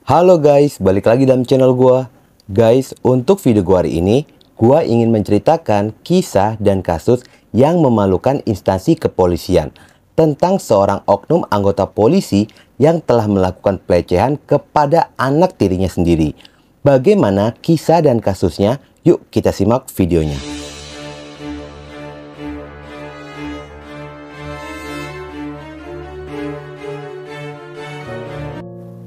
Halo guys, balik lagi dalam channel gua. Guys, untuk video gua hari ini, gua ingin menceritakan kisah dan kasus yang memalukan instansi kepolisian tentang seorang oknum anggota polisi yang telah melakukan pelecehan kepada anak tirinya sendiri. Bagaimana kisah dan kasusnya? Yuk kita simak videonya.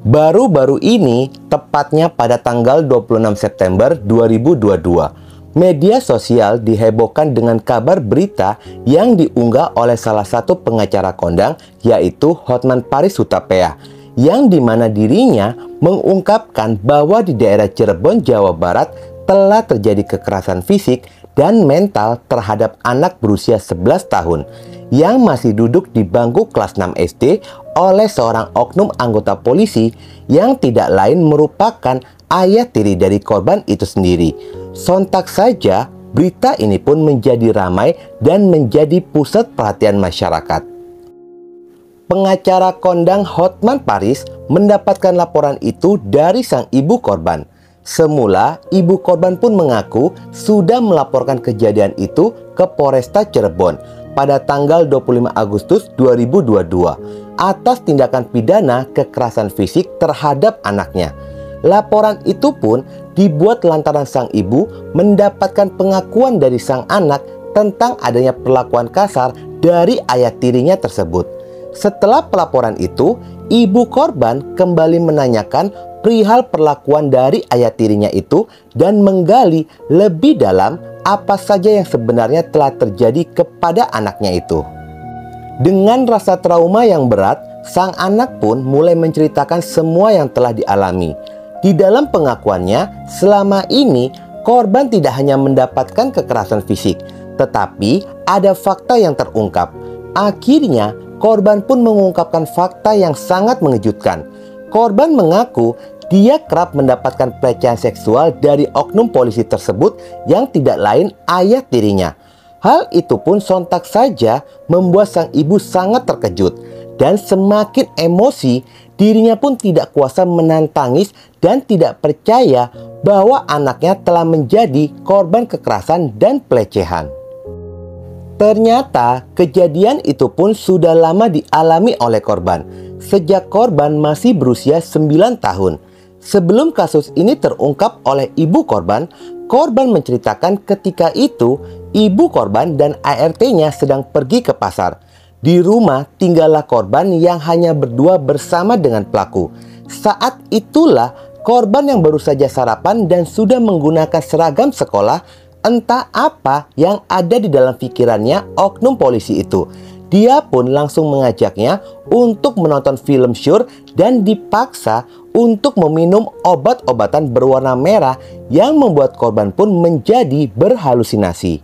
Baru-baru ini, tepatnya pada tanggal 26 September 2022, media sosial dihebohkan dengan kabar berita yang diunggah oleh salah satu pengacara kondang, yaitu Hotman Paris Hutapea, yang dimana dirinya mengungkapkan bahwa di daerah Cirebon, Jawa Barat telah terjadi kekerasan fisik dan mental terhadap anak berusia 11 tahun yang masih duduk di bangku kelas 6 SD oleh seorang oknum anggota polisi yang tidak lain merupakan ayah tiri dari korban itu sendiri. Sontak saja, berita ini pun menjadi ramai dan menjadi pusat perhatian masyarakat. Pengacara kondang Hotman Paris mendapatkan laporan itu dari sang ibu korban. Semula, ibu korban pun mengaku sudah melaporkan kejadian itu ke Polresta Cirebon pada tanggal 25 Agustus 2022 atas tindakan pidana kekerasan fisik terhadap anaknya. Laporan itu pun dibuat lantaran sang ibu mendapatkan pengakuan dari sang anak tentang adanya perlakuan kasar dari ayah tirinya tersebut. Setelah pelaporan itu, ibu korban kembali menanyakan perihal perlakuan dari ayah tirinya itu dan menggali lebih dalam apa saja yang sebenarnya telah terjadi kepada anaknya itu. Dengan rasa trauma yang berat, sang anak pun mulai menceritakan semua yang telah dialami. Di dalam pengakuannya, selama ini korban tidak hanya mendapatkan kekerasan fisik, tetapi ada fakta yang terungkap. Akhirnya, korban pun mengungkapkan fakta yang sangat mengejutkan. Korban mengaku dia kerap mendapatkan pelecehan seksual dari oknum polisi tersebut yang tidak lain ayah tirinya. Hal itu pun sontak saja membuat sang ibu sangat terkejut. Dan semakin emosi, dirinya pun tidak kuasa menahan tangis dan tidak percaya bahwa anaknya telah menjadi korban kekerasan dan pelecehan. Ternyata kejadian itu pun sudah lama dialami oleh korban, sejak korban masih berusia 9 tahun. Sebelum kasus ini terungkap oleh ibu korban, korban menceritakan ketika itu ibu korban dan ART-nya sedang pergi ke pasar. Di rumah tinggallah korban yang hanya berdua bersama dengan pelaku. Saat itulah korban yang baru saja sarapan dan sudah menggunakan seragam sekolah. Entah apa yang ada di dalam pikirannya oknum polisi itu. Dia pun langsung mengajaknya untuk menonton film Sure dan dipaksa untuk meminum obat-obatan berwarna merah yang membuat korban pun menjadi berhalusinasi.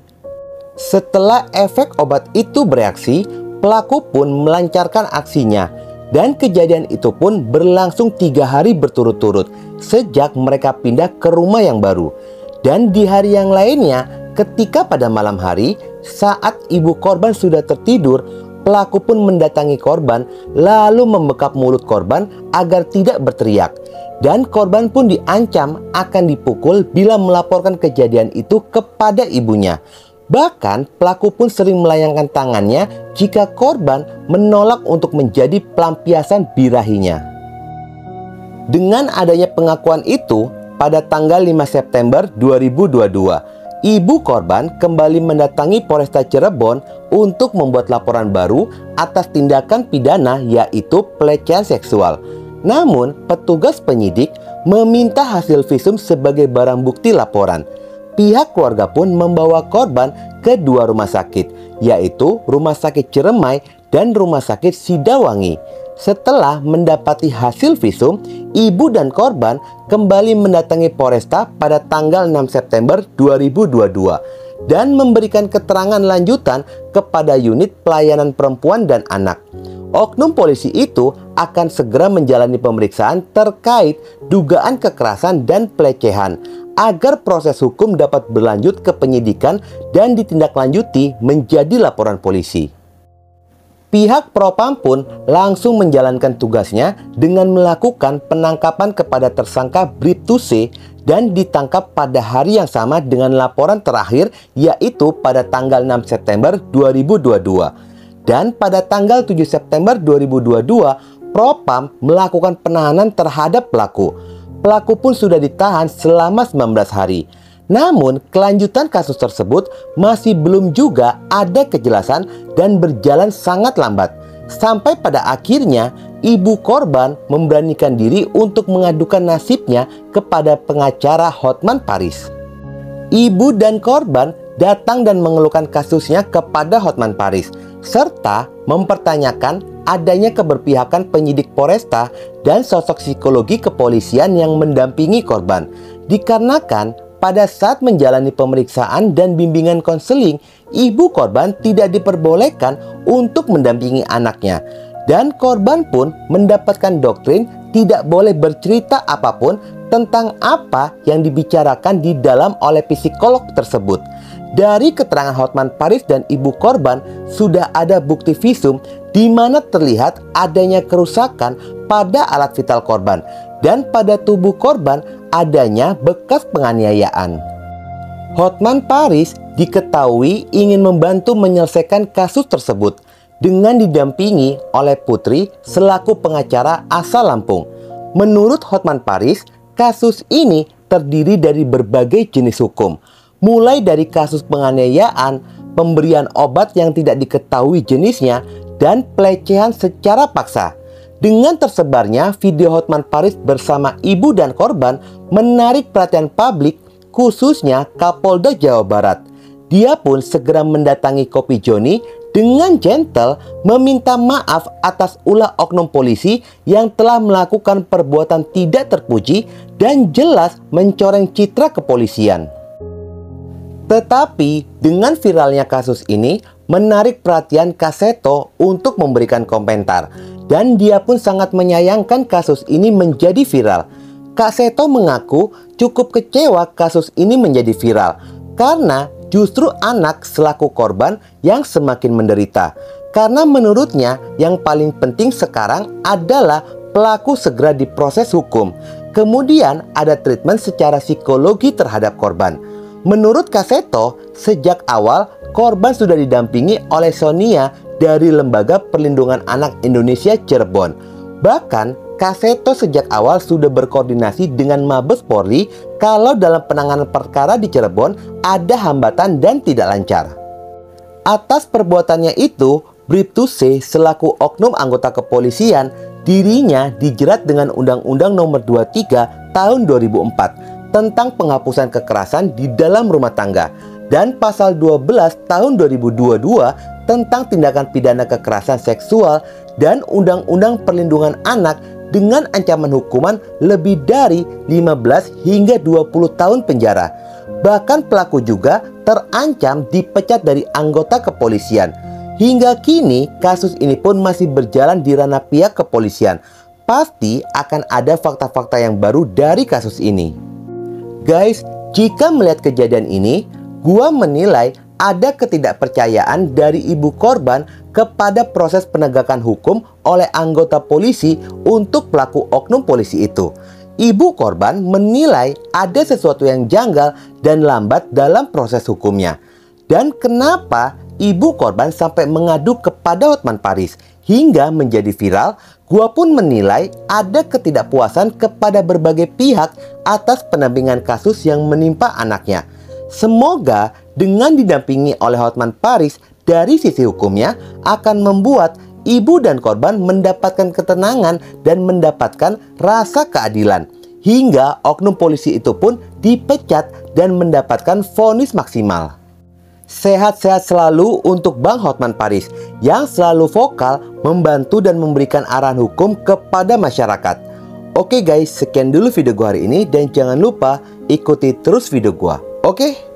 Setelah efek obat itu bereaksi, pelaku pun melancarkan aksinya. Dan kejadian itu pun berlangsung 3 hari berturut-turut sejak mereka pindah ke rumah yang baru. Dan di hari yang lainnya, ketika pada malam hari, saat ibu korban sudah tertidur, pelaku pun mendatangi korban lalu membekap mulut korban agar tidak berteriak. Dan korban pun diancam akan dipukul bila melaporkan kejadian itu kepada ibunya. Bahkan pelaku pun sering melayangkan tangannya jika korban menolak untuk menjadi pelampiasan birahinya. Dengan adanya pengakuan itu, pada tanggal 5 September 2022, ibu korban kembali mendatangi Polresta Cirebon untuk membuat laporan baru atas tindakan pidana yaitu pelecehan seksual. Namun, petugas penyidik meminta hasil visum sebagai barang bukti laporan. Pihak keluarga pun membawa korban ke 2 rumah sakit, yaitu Rumah Sakit Ciremai dan Rumah Sakit Sidawangi. Setelah mendapati hasil visum, ibu dan korban kembali mendatangi Polresta pada tanggal 6 September 2022 dan memberikan keterangan lanjutan kepada unit pelayanan perempuan dan anak. Oknum polisi itu akan segera menjalani pemeriksaan terkait dugaan kekerasan dan pelecehan agar proses hukum dapat berlanjut ke penyidikan dan ditindaklanjuti menjadi laporan polisi. Pihak Propam pun langsung menjalankan tugasnya dengan melakukan penangkapan kepada tersangka Bribtu C dan ditangkap pada hari yang sama dengan laporan terakhir, yaitu pada tanggal 6 September 2022. Dan pada tanggal 7 September 2022, Propam melakukan penahanan terhadap pelaku. Pelaku pun sudah ditahan selama 19 hari. Namun, kelanjutan kasus tersebut masih belum juga ada kejelasan dan berjalan sangat lambat. Sampai pada akhirnya, ibu korban memberanikan diri untuk mengadukan nasibnya kepada pengacara Hotman Paris. Ibu dan korban datang dan mengeluhkan kasusnya kepada Hotman Paris, serta mempertanyakan adanya keberpihakan penyidik Poresta dan sosok psikologi kepolisian yang mendampingi korban. Dikarenakan pada saat menjalani pemeriksaan dan bimbingan konseling, ibu korban tidak diperbolehkan untuk mendampingi anaknya. Dan korban pun mendapatkan doktrin tidak boleh bercerita apapun tentang apa yang dibicarakan di dalam oleh psikolog tersebut. Dari keterangan Hotman Paris dan ibu korban, sudah ada bukti visum di mana terlihat adanya kerusakan pada alat vital korban. Dan pada tubuh korban adanya bekas penganiayaan. Hotman Paris diketahui ingin membantu menyelesaikan kasus tersebut dengan didampingi oleh Putri selaku pengacara asal Lampung. Menurut Hotman Paris, kasus ini terdiri dari berbagai jenis hukum, mulai dari kasus penganiayaan, pemberian obat yang tidak diketahui jenisnya, dan pelecehan secara paksa. Dengan tersebarnya video Hotman Paris bersama ibu dan korban menarik perhatian publik, khususnya Kapolda Jawa Barat. Dia pun segera mendatangi Kopi Joni dengan gentle meminta maaf atas ulah oknum polisi yang telah melakukan perbuatan tidak terpuji dan jelas mencoreng citra kepolisian. Tetapi dengan viralnya kasus ini menarik perhatian Kak Seto untuk memberikan komentar. Dan dia pun sangat menyayangkan kasus ini menjadi viral. Kak Seto mengaku cukup kecewa kasus ini menjadi viral karena justru anak selaku korban yang semakin menderita. Karena menurutnya yang paling penting sekarang adalah pelaku segera diproses hukum. Kemudian ada treatment secara psikologi terhadap korban. Menurut Kak Seto, sejak awal korban sudah didampingi oleh Sonia dari Lembaga Perlindungan Anak Indonesia Cirebon. Bahkan Kak Seto sejak awal sudah berkoordinasi dengan Mabes Polri kalau dalam penanganan perkara di Cirebon ada hambatan dan tidak lancar. Atas perbuatannya itu, Bribtu C selaku oknum anggota kepolisian, dirinya dijerat dengan Undang-Undang Nomor 23 Tahun 2004 tentang penghapusan kekerasan di dalam rumah tangga dan Pasal 12 Tahun 2022 tentang tindakan pidana kekerasan seksual dan Undang-Undang Perlindungan Anak dengan ancaman hukuman lebih dari 15 hingga 20 tahun penjara. Bahkan pelaku juga terancam dipecat dari anggota kepolisian. Hingga kini kasus ini pun masih berjalan di ranah pihak kepolisian. Pasti akan ada fakta-fakta yang baru dari kasus ini. Guys, jika melihat kejadian ini, gua menilai ada ketidakpercayaan dari ibu korban kepada proses penegakan hukum oleh anggota polisi untuk pelaku oknum polisi itu. Ibu korban menilai ada sesuatu yang janggal dan lambat dalam proses hukumnya. Dan kenapa ibu korban sampai mengadu kepada Hotman Paris hingga menjadi viral, gua pun menilai ada ketidakpuasan kepada berbagai pihak atas pendampingan kasus yang menimpa anaknya. Semoga dengan didampingi oleh Hotman Paris dari sisi hukumnya akan membuat ibu dan korban mendapatkan ketenangan dan mendapatkan rasa keadilan. Hingga oknum polisi itu pun dipecat dan mendapatkan vonis maksimal. Sehat-sehat selalu untuk Bang Hotman Paris yang selalu vokal membantu dan memberikan arahan hukum kepada masyarakat. Oke guys, sekian dulu video gua hari ini dan jangan lupa ikuti terus video gua. Oke?